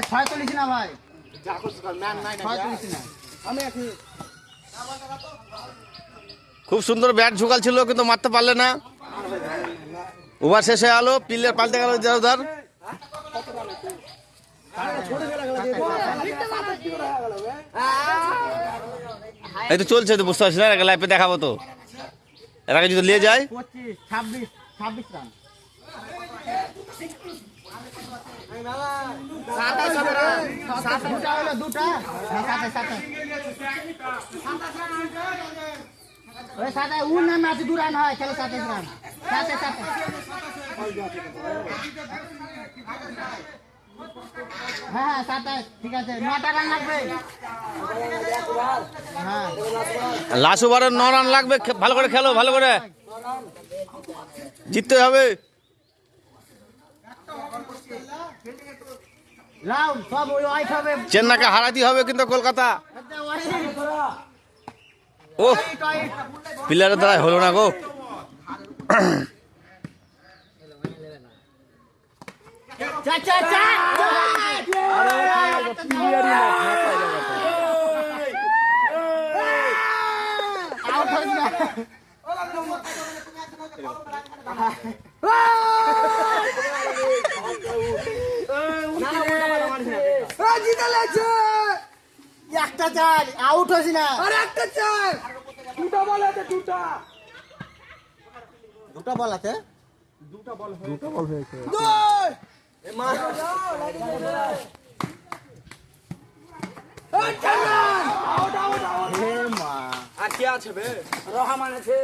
ছয় তুলিস না ভাই, ছয় তুলিস না। খুব সুন্দর ব্যাট ঝুকাল ছিল কিন্তু মারতে পারলে না। ওভার শেষে আলো, প্লেয়ার পাল্টে গেল উধার। এই তো চলছে তো, বুঝতে পারছি না, লাইভে দেখাবো তো। এর আগে যদি নিয়ে যায় 25, 26, 26 রান। 27 হলো দুটা, না 27। ওই 27 উন না ম্যাচ 2 রান হয়, চলো 27 রান। 27। হ্যাঁ 27, ঠিক আছে, 9টা রান লাগবে। হ্যাঁ লাস্ট ওভারে 9 রান লাগবে। ভালো করে খেলো, ভালো করে জিততে হবে। লাউড সব ওই ওয়াইট হবে। চেন্নাইকে হারাতে হবে কিন্তু কলকাতা। ও প্লেয়ারের দ্বারা হলো না গো। চা চা চা আউট হয়ে না। জিতে লেছে একটা চার, আউট হয়েছি না। আরে একটা চার, দুটা বল আছে, দুটা বল আছে, দুটা বল হয়েছে। আর কি আছে বে, রহমান আছে।